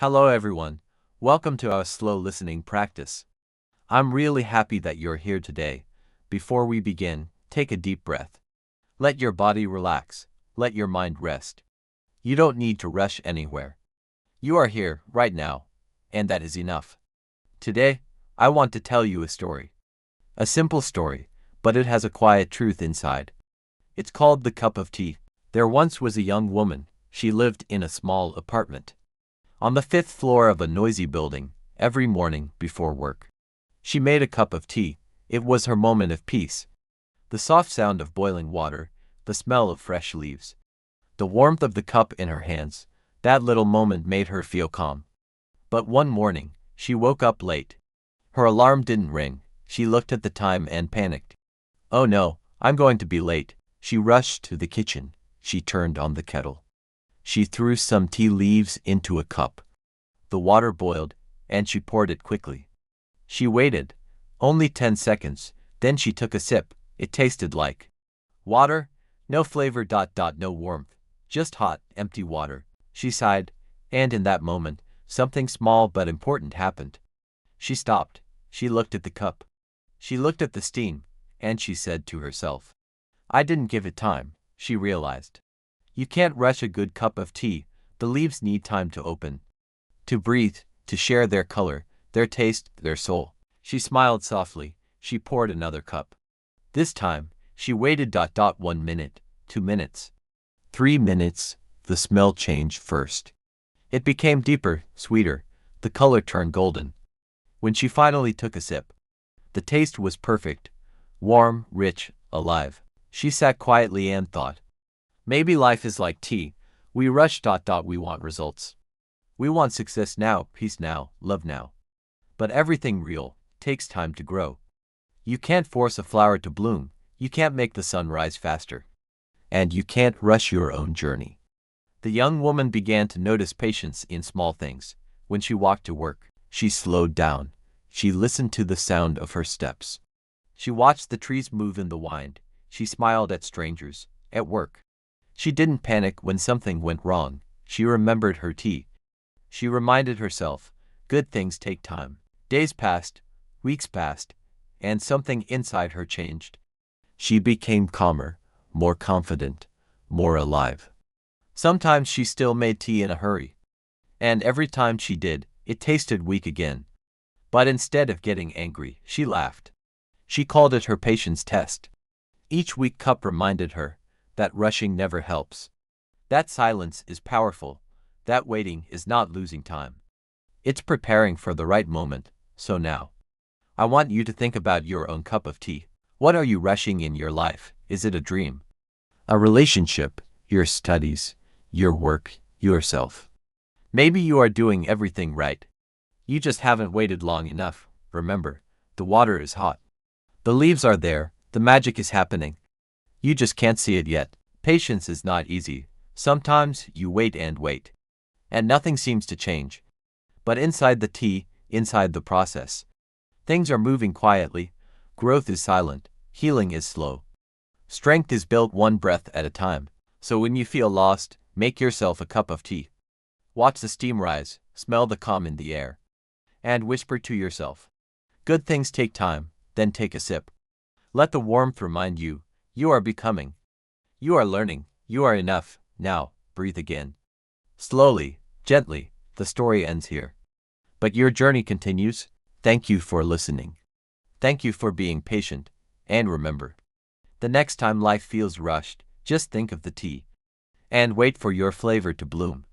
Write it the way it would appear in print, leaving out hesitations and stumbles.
Hello everyone. Welcome to our slow listening practice. I'm really happy that you're here today. Before we begin, take a deep breath. Let your body relax. Let your mind rest. You don't need to rush anywhere. You are here, right now, and that is enough. Today, I want to tell you a story. A simple story, but it has a quiet truth inside. It's called The Cup of Tea. There once was a young woman. She lived in a small apartment on the fifth floor of a noisy building. Every morning before work, she made a cup of tea. It was her moment of peace. The soft sound of boiling water, the smell of fresh leaves, the warmth of the cup in her hands, that little moment made her feel calm. But one morning, she woke up late. Her alarm didn't ring. She looked at the time and panicked. Oh no, I'm going to be late. She rushed to the kitchen. She turned on the kettle. She threw some tea leaves into a cup. The water boiled, and she poured it quickly. She waited, only 10 seconds, then she took a sip. It tasted like water, no flavor. No warmth, just hot, empty water. She sighed, and in that moment, something small but important happened. She stopped. She looked at the cup. She looked at the steam, and she said to herself, I didn't give it time. She realized. You can't rush a good cup of tea. The leaves need time to open, to breathe, to share their color, their taste, their soul. She smiled softly. She poured another cup. This time, she waited. 1 minute, 2 minutes, 3 minutes. The smell changed first. It became deeper, sweeter. The color turned golden. When she finally took a sip, the taste was perfect, warm, rich, alive. She sat quietly and thought. Maybe life is like tea. We rush. We want results. We want success now, peace now, love now. But everything real takes time to grow. You can't force a flower to bloom. You can't make the sun rise faster. And you can't rush your own journey. The young woman began to notice patience in small things. When she walked to work, she slowed down. She listened to the sound of her steps. She watched the trees move in the wind. She smiled at strangers, at work. She didn't panic when something went wrong. She remembered her tea. She reminded herself, good things take time. Days passed, weeks passed, and something inside her changed. She became calmer, more confident, more alive. Sometimes she still made tea in a hurry. And every time she did, it tasted weak again. But instead of getting angry, she laughed. She called it her patience test. Each weak cup reminded her that rushing never helps. That silence is powerful. That waiting is not losing time. It's preparing for the right moment. So now, I want you to think about your own cup of tea. What are you rushing in your life? Is it a dream? A relationship? Your studies? Your work? Yourself? Maybe you are doing everything right. You just haven't waited long enough. Remember, the water is hot. The leaves are there. The magic is happening. You just can't see it yet. Patience is not easy. Sometimes you wait, and nothing seems to change. But inside the tea, inside the process, things are moving quietly. Growth is silent. Healing is slow. Strength is built one breath at a time. So when you feel lost, make yourself a cup of tea. Watch the steam rise, smell the calm in the air, and whisper to yourself, good things take time. Then take a sip. Let the warmth remind you, you are becoming. You are learning. You are enough. Now, breathe again. Slowly, gently. The story ends here. But your journey continues. Thank you for listening. Thank you for being patient. And remember, the next time life feels rushed, just think of the tea. And wait for your flavor to bloom.